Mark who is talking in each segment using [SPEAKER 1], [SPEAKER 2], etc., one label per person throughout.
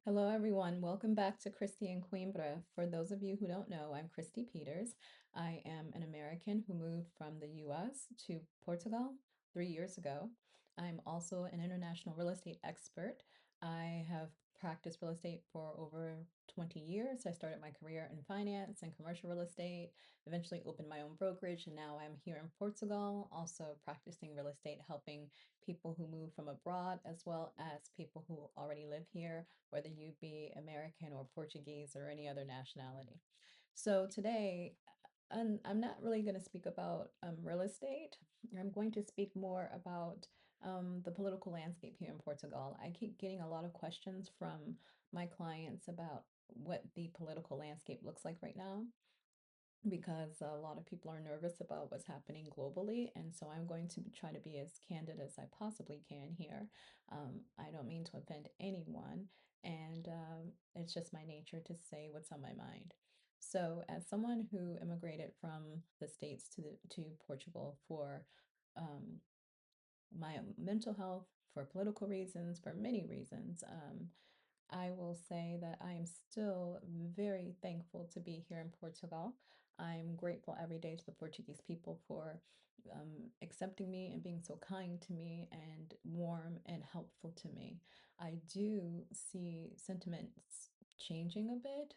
[SPEAKER 1] Hello, everyone. Welcome back to Christie and Coimbra. For those of you who don't know, I'm Christie Peters. I am an American who moved from the US to Portugal 3 years ago. I'm also an international real estate expert. I have practiced real estate for over 20 years. I started my career in finance and commercial real estate, eventually opened my own brokerage, and now I'm here in Portugal, also practicing real estate, helping people who move from abroad as well as people who already live here, whether you be American or Portuguese or any other nationality. So today, I'm not really going to speak about real estate. I'm going to speak more about the political landscape here in Portugal. I keep getting a lot of questions from my clients about what the political landscape looks like right now, because a lot of people are nervous about what's happening globally. And so I'm going to try to be as candid as I possibly can here. I don't mean to offend anyone, and it's just my nature to say what's on my mind. So, as someone who immigrated from the States to Portugal for um, my mental health, for political reasons, for many reasons, I will say that I am still very thankful to be here in Portugal. I'm grateful every day to the Portuguese people for accepting me and being so kind to me and warm and helpful to me. I do see sentiments changing a bit.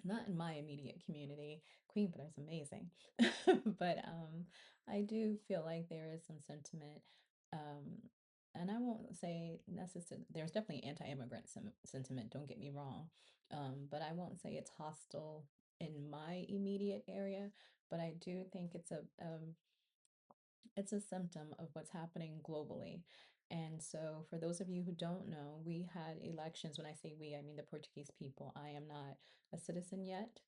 [SPEAKER 1] Not in my immediate community. Coimbra is amazing. But I do feel like there is some sentiment, um, and I won't say necessarily, there's definitely anti-immigrant sentiment, don't get me wrong. But I won't say it's hostile in my immediate area, but I do think it's a symptom of what's happening globally. And so, for those of you who don't know, we had elections. When I say we, I mean the Portuguese people. I am not a citizen yet,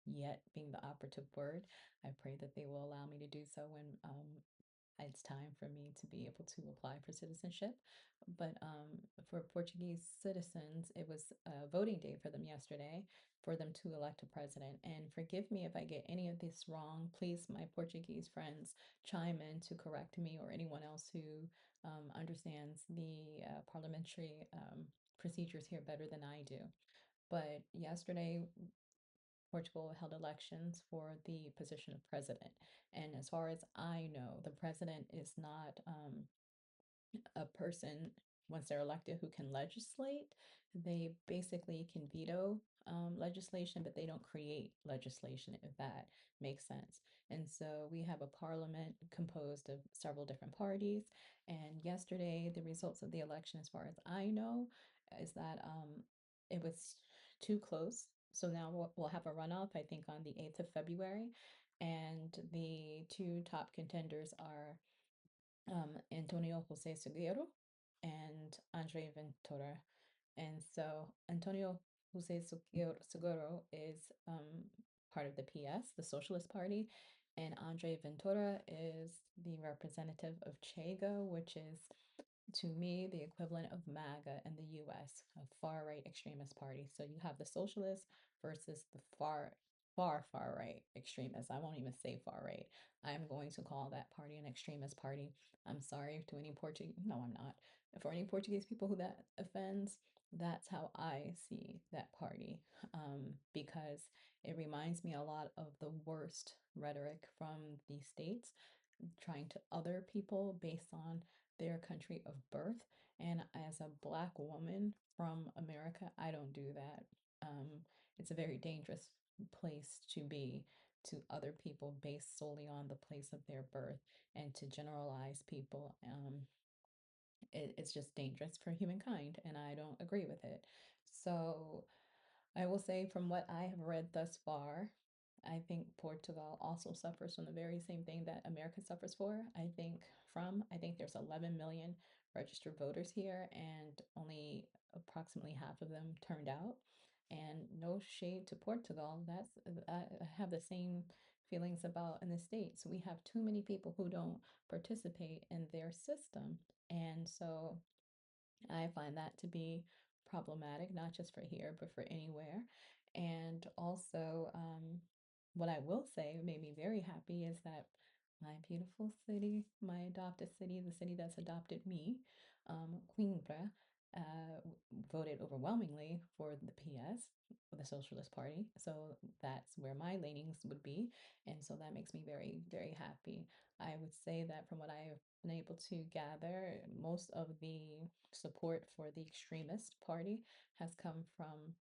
[SPEAKER 1] yet being the operative word. I pray that they will allow me to do so when it's time for me to be able to apply for citizenship. But for Portuguese citizens, it was a voting day for them yesterday for them to elect a president. And forgive me if I get any of this wrong. Please, my Portuguese friends, chime in to correct me, or anyone else who understands the parliamentary procedures here better than I do. But yesterday, Portugal held elections for the position of president. And as far as I know, the president is not a person, once they're elected, who can legislate. They basically can veto legislation, but they don't create legislation, if that makes sense. And so we have a parliament composed of several different parties. And yesterday, the results of the election, as far as I know, is that it was too close. So now we'll have a runoff, I think, on the 8th of February. And the two top contenders are Antonio Jose Seguero and Andre Ventura. And so Antonio Jose Seguro is part of the PS, the Socialist Party, and Andre Ventura is the representative of Chega, which is, to me, the equivalent of MAGA in the US, a far right extremist party. So you have the socialists versus the far right extremists. I won't even say far right. I'm going to call that party an extremist party. I'm sorry to any Portuguese, no, I'm not. For any Portuguese people who that offends, that's how I see that party, because it reminds me a lot of the worst rhetoric from the States, trying to other people based on their country of birth. And as a Black woman from America, I don't do that. It's a very dangerous place to be to other people based solely on the place of their birth, and to generalize people. It's just dangerous for humankind, and I don't agree with it. So I will say, from what I have read thus far, I think Portugal also suffers from the very same thing that America suffers for. I think there's 11 million registered voters here, and only approximately half of them turned out. And no shade to Portugal, I have the same feelings about in the States. We have too many people who don't participate in their system. And so I find that to be problematic, not just for here, but for anywhere. And also, what I will say made me very happy is that my beautiful city, my adopted city, the city that's adopted me, Coimbra, voted overwhelmingly for the PS, for the Socialist Party. So that's where my leanings would be. And so that makes me very, very happy. I would say that from what I've been able to gather, most of the support for the extremist party has come from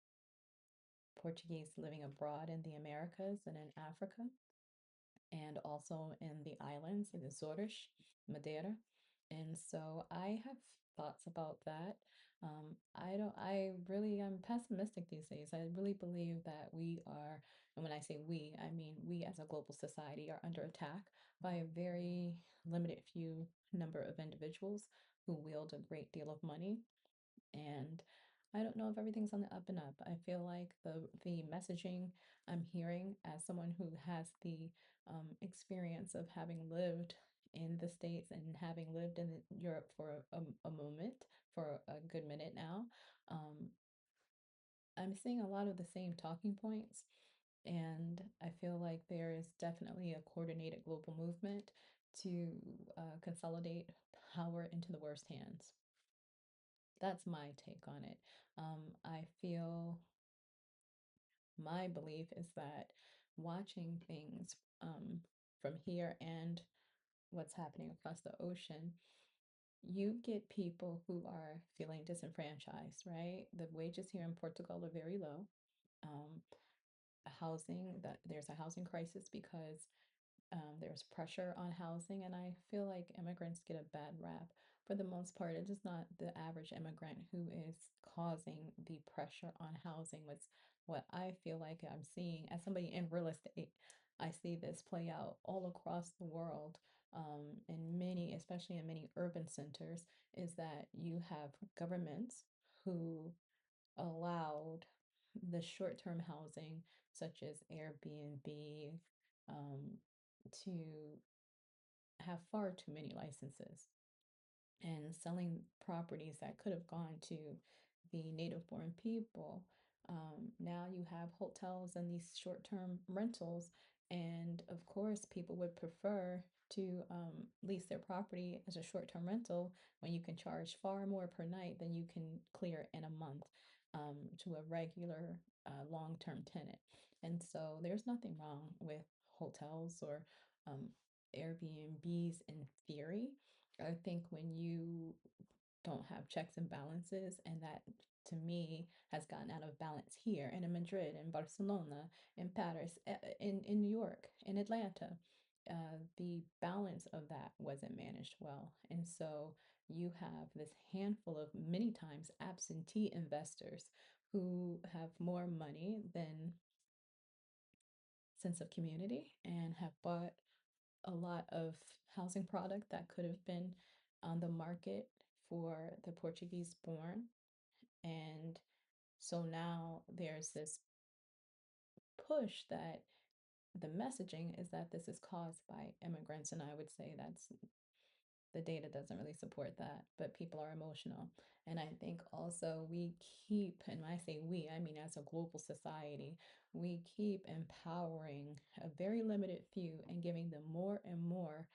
[SPEAKER 1] Portuguese living abroad in the Americas and in Africa, and also in the islands, in the Azores, Madeira. And so I have thoughts about that. I really am pessimistic these days. I really believe that we are, and when I say we, I mean we as a global society are under attack by a very limited few number of individuals who wield a great deal of money, and I don't know if everything's on the up and up. I feel like the messaging I'm hearing as someone who has the experience of having lived in the States and having lived in Europe for a moment, for a good minute now, um, I'm seeing a lot of the same talking points. And I feel like there is definitely a coordinated global movement to consolidate power into the worst hands. That's my take on it. I feel my belief is that watching things from here and what's happening across the ocean, you get people who are feeling disenfranchised, right? The wages here in Portugal are very low. Um, there's a housing crisis because there's pressure on housing, and I feel like immigrants get a bad rap. For the most part, it is not the average immigrant who is causing the pressure on housing. What's what I feel like I'm seeing as somebody in real estate, I see this play out all across the world. In many, especially in many urban centers, is that you have governments who allowed the short-term housing, such as Airbnb, um, to have far too many licenses and selling properties that could have gone to the native born people. Now you have hotels and these short-term rentals, and of course, people would prefer to lease their property as a short-term rental when you can charge far more per night than you can clear in a month to a regular long-term tenant. And so there's nothing wrong with hotels or um, Airbnbs in theory. I think when you don't have checks and balances, and that to me has gotten out of balance here and in Madrid, in Barcelona, in Paris, in New York, in Atlanta. The balance of that wasn't managed well. And so you have this handful of many times absentee investors who have more money than sense of community and have bought a lot of housing product that could have been on the market for the Portuguese born. And so now there's this push that the messaging is that this is caused by immigrants. And I would say that's the data doesn't really support that, but people are emotional. And I think also we keep, and when I say we, I mean as a global society, we keep empowering a very limited few and giving them more and more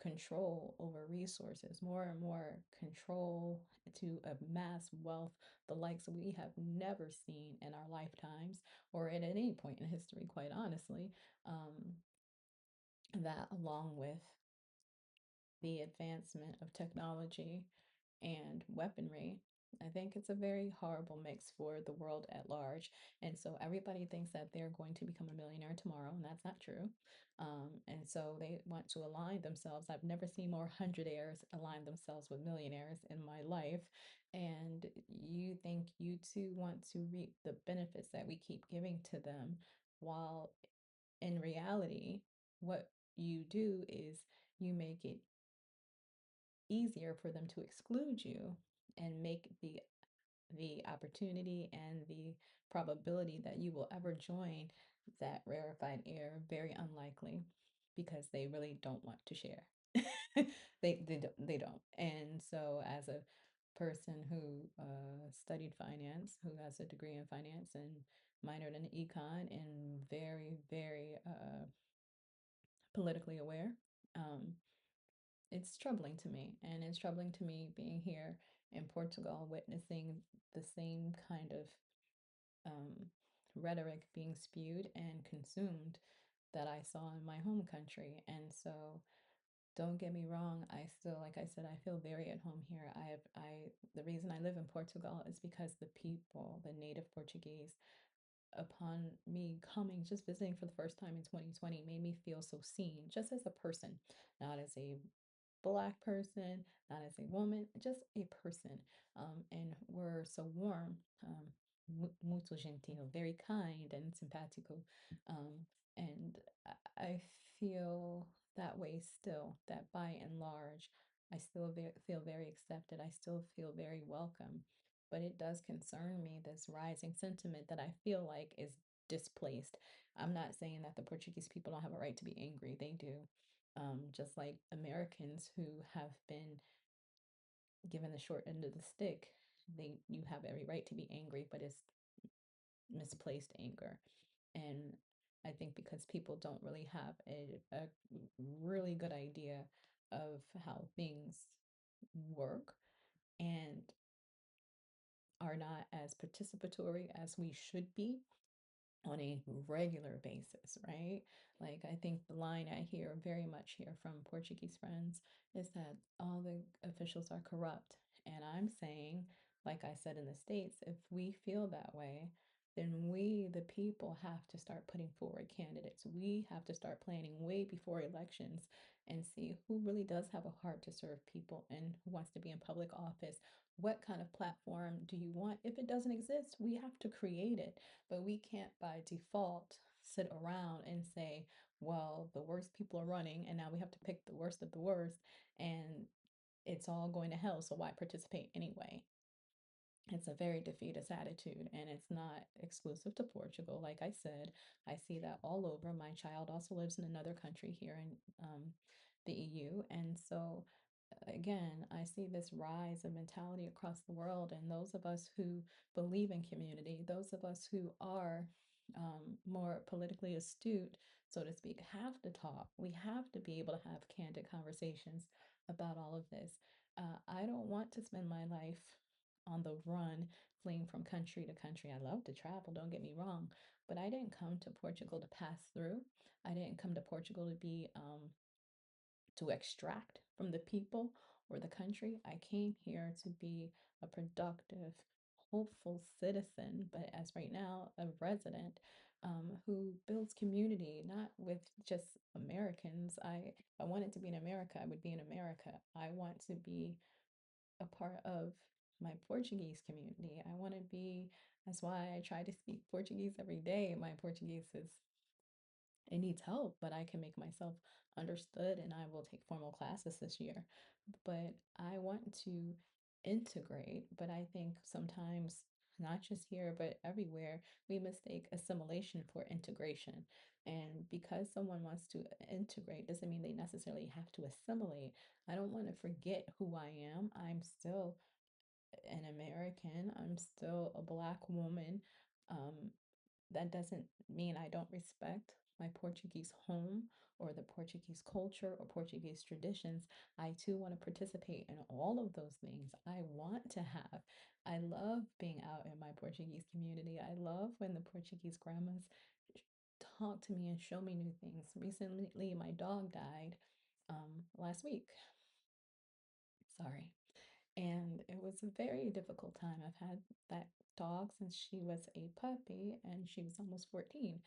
[SPEAKER 1] control over resources, more and more control to amass wealth, the likes we have never seen in our lifetimes or at any point in history, quite honestly. Um, that, along with the advancement of technology and weaponry, I think it's a very horrible mix for the world at large. And so everybody thinks that they're going to become a millionaire tomorrow, and that's not true. And so they want to align themselves. I've never seen more hundredaires align themselves with millionaires in my life. And you think you too want to reap the benefits that we keep giving to them, while in reality, what you do is you make it easier for them to exclude you and make the opportunity and the probability that you will ever join that rarefied air very unlikely, because they really don't want to share. They don't. And so as a person who studied finance, who has a degree in finance and minored in econ and very, very politically aware, um, it's troubling to me. And it's troubling to me being here in Portugal, witnessing the same kind of um, rhetoric being spewed and consumed that I saw in my home country. And so, don't get me wrong, I still, like I said, I feel very at home here. The reason I live in Portugal is because the people, the native Portuguese, upon me coming, just visiting for the first time in 2020, made me feel so seen, just as a person, not as a Black person, not as a woman, just a person. And we're so warm, muito gentil, very kind and simpático. Um, and I feel that way still, that by and large, I still feel very accepted. I still feel very welcome. But it does concern me, this rising sentiment that I feel like is displaced. I'm not saying that the Portuguese people don't have a right to be angry, they do, just like Americans who have been given the short end of the stick, you have every right to be angry, but it's misplaced anger. And I think because people don't really have a really good idea of how things work and are not as participatory as we should be on a regular basis, right? Like, I think the line I hear very much here from Portuguese friends is that all the officials are corrupt. And I'm saying, like I said in the States, if we feel that way, then we, the people, have to start putting forward candidates. We have to start planning way before elections and see who really does have a heart to serve people and who wants to be in public office. What kind of platform do you want? If it doesn't exist, we have to create it, but we can't by default sit around and say, well, the worst people are running, and now we have to pick the worst of the worst, and it's all going to hell, so why participate anyway? It's a very defeatist attitude, and it's not exclusive to Portugal. Like I said, I see that all over. My child also lives in another country here in the EU, and so again, I see this rise of mentality across the world, and those of us who believe in community, those of us who are more politically astute, so to speak, have to talk. We have to be able to have candid conversations about all of this. I don't want to spend my life on the run, fleeing from country to country. I love to travel, don't get me wrong, but I didn't come to Portugal to pass through. I didn't come to Portugal to extract from the people or the country. I came here to be a productive, hopeful citizen, but as right now, a resident who builds community, not with just Americans. If I wanted to be in America, I would be in America. I want to be a part of my Portuguese community. I want to be, that's why I try to speak Portuguese every day. My Portuguese is, it needs help, but I can make myself understood, and I will take formal classes this year. But I want to integrate, but I think sometimes, not just here, but everywhere, we mistake assimilation for integration. And because someone wants to integrate doesn't mean they necessarily have to assimilate. I don't want to forget who I am. I'm still an American, I'm still a Black woman. Um, that doesn't mean I don't respect my Portuguese home or the Portuguese culture or Portuguese traditions. I too want to participate in all of those things. I love being out in my Portuguese community. I love when the Portuguese grandmas talk to me and show me new things. Recently, my dog died last week. Sorry. And it was a very difficult time. I've had that dog since she was a puppy and she was almost 14.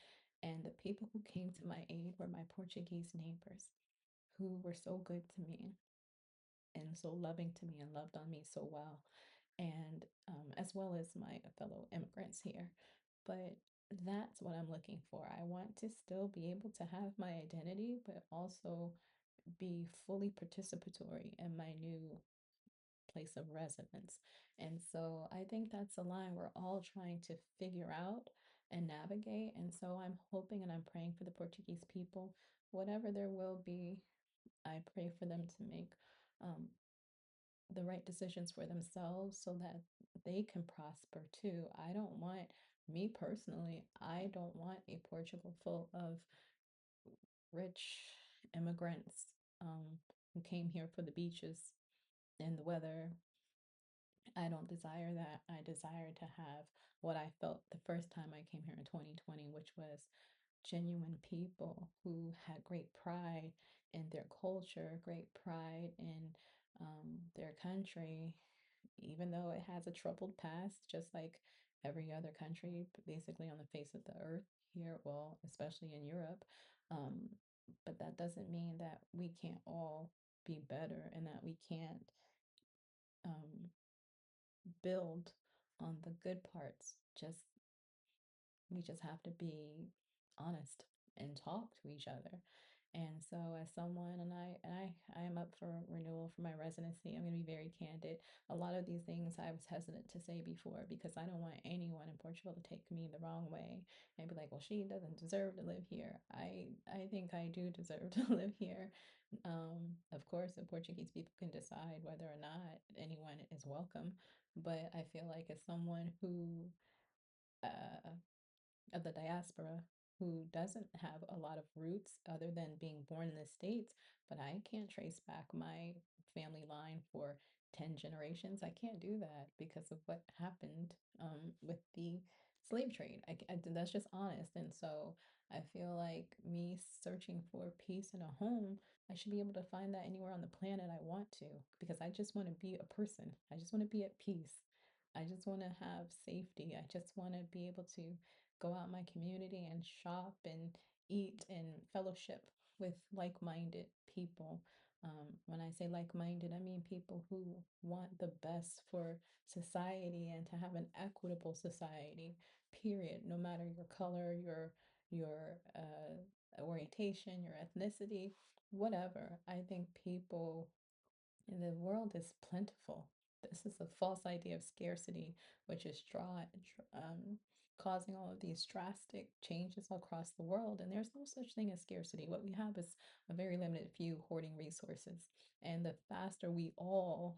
[SPEAKER 1] And the people who came to my aid were my Portuguese neighbors who were so good to me and so loving to me and loved on me so well. And as well as my fellow immigrants here. But that's what I'm looking for. I want to still be able to have my identity, but also be fully participatory in my new place of residence. And so I think that's a line we're all trying to figure out and navigate. And so I'm hoping and I'm praying for the Portuguese people, whatever their will be, I pray for them to make um, the right decisions for themselves so that they can prosper too. I don't want, me personally, I don't want a Portugal full of rich immigrants who came here for the beaches and the weather I don't desire that. I desire to have what I felt the first time I came here in 2020, which was genuine people who had great pride in their culture, great pride in their country, even though it has a troubled past, just like every other country, basically on the face of the earth here, well, especially in Europe. Um, but that doesn't mean that we can't all be better and that we can't um, build on the good parts. Just we just have to be honest and talk to each other. And so as someone and I am up for renewal for my residency. I'm going to be very candid. A lot of these things I was hesitant to say before because I don't want anyone in Portugal to take me the wrong way and be like, well, she doesn't deserve to live here. I think I do deserve to live here. Of course, the Portuguese people can decide whether or not anyone is welcome, but I feel like as someone who uh of the diaspora who doesn't have a lot of roots other than being born in the States, but I can't trace back my family line for 10 generations. I can't do that because of what happened with the slave trade. That's just honest. And so I feel like me searching for peace and a home, I should be able to find that anywhere on the planet I want to because I just want to be a person. I just want to be at peace. I just want to have safety. I just want to be able to go out in my community and shop and eat and fellowship with like-minded people. When I say like-minded, I mean people who want the best for society and to have an equitable society, period. No matter your color, your orientation, your ethnicity, whatever. I think people and the world is plentiful. This is a false idea of scarcity, which is causing all of these drastic changes across the world. And there's no such thing as scarcity. What we have is a very limited few hoarding resources. And the faster we all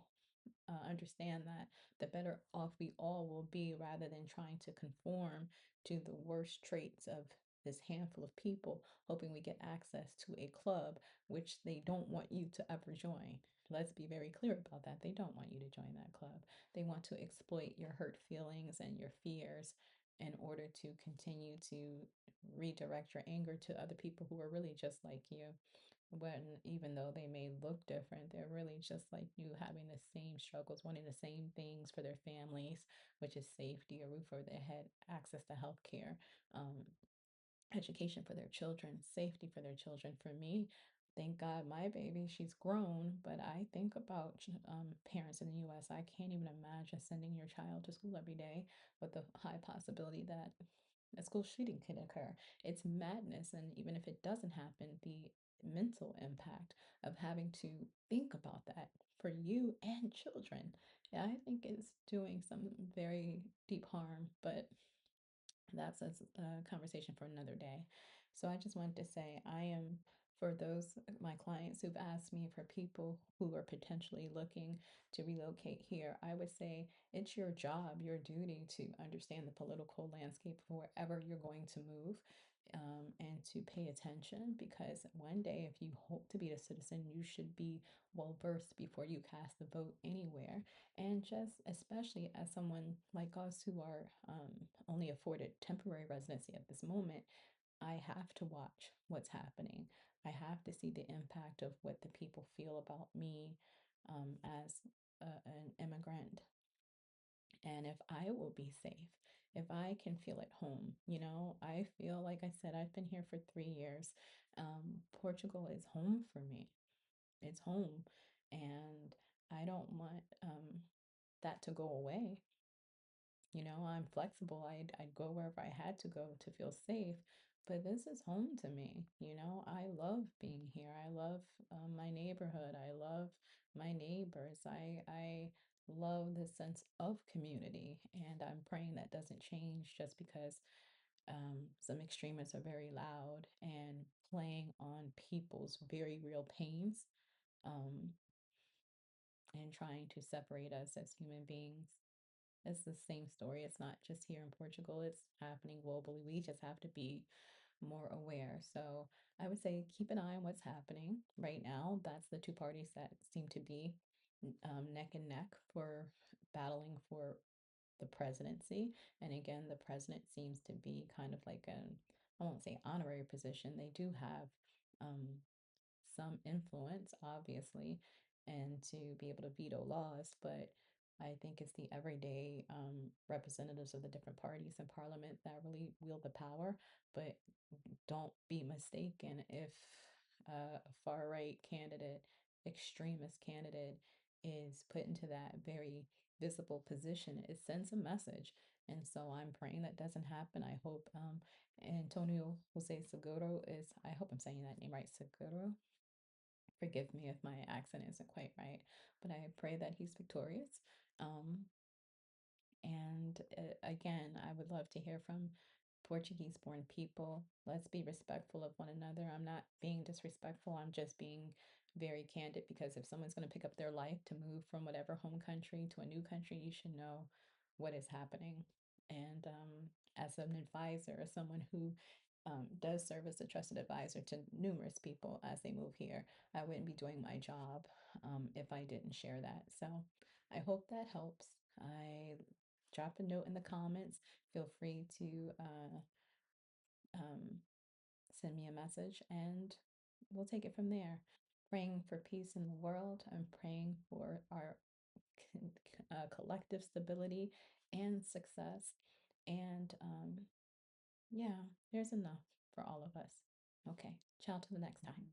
[SPEAKER 1] understand that, the better off we all will be rather than trying to conform to the worst traits of this handful of people, hoping we get access to a club which they don't want you to ever join. Let's be very clear about that. They don't want you to join that club. They want to exploit your hurt feelings and your fears in order to continue to redirect your anger to other people who are really just like you when even though they may look different, they're really just like you, having the same struggles, wanting the same things for their families, which is safety, a roof over their head, access to health care, um, education for their children, safety for their children. For me, thank God my baby, she's grown, but I think about parents in the US. I can't even imagine sending your child to school every day with the high possibility that a school shooting could occur. It's madness. And even if it doesn't happen, the mental impact of having to think about that for you and children, yeah, I think is doing some very deep harm. But that's a conversation for another day. So I just wanted to say I am, for those my clients who've asked me for people who are potentially looking to relocate here, I would say it's your job, your duty to understand the political landscape of wherever you're going to move. And to pay attention because one day, if you hope to be a citizen, you should be well versed before you cast the vote anywhere. And just especially as someone like us who are only afforded temporary residency at this moment, I have to watch what's happening. I have to see the impact of what the people feel about me as an immigrant. And if I will be safe, if I can feel at home, I feel like I said, I've been here for 3 years. Portugal is home for me. It's home. And I don't want that to go away. I'm flexible. I'd go wherever I had to go to feel safe, but this is home to me. I love being here. I love my neighborhood. I love my neighbors. I love the sense of community, and I'm praying that doesn't change just because some extremists are very loud and playing on people's very real pains, um, and trying to separate us as human beings. It's the same story. It's not just here in Portugal, it's happening globally. We just have to be more aware. So I would say keep an eye on what's happening right now. That's the two parties that seem to be neck and neck for battling for the presidency. And again, the president seems to be kind of like an, I won't say honorary position. They do have um, some influence, obviously, and to be able to veto laws, but I think it's the everyday representatives of the different parties in parliament that really wield the power. But don't be mistaken if a far right candidate, extremist candidate, is put into that very visible position, it sends a message. And so I'm praying that doesn't happen. I hope Antonio Jose Seguro is, I hope I'm saying that name right, Seguro. Forgive me if my accent isn't quite right, but I pray that he's victorious. Um, and again, I would love to hear from Portuguese born people. Let's be respectful of one another. I'm not being disrespectful, I'm just being very candid because if someone's going to pick up their life to move from whatever home country to a new country, you should know what is happening. And as an advisor, as someone who does serve as a trusted advisor to numerous people as they move here, I wouldn't be doing my job if I didn't share that. So I hope that helps. I drop a note in the comments. Feel free to um, send me a message and we'll take it from there. Praying for peace in the world. I'm praying for our collective stability and success. And yeah, there's enough for all of us. Okay, ciao till the next time.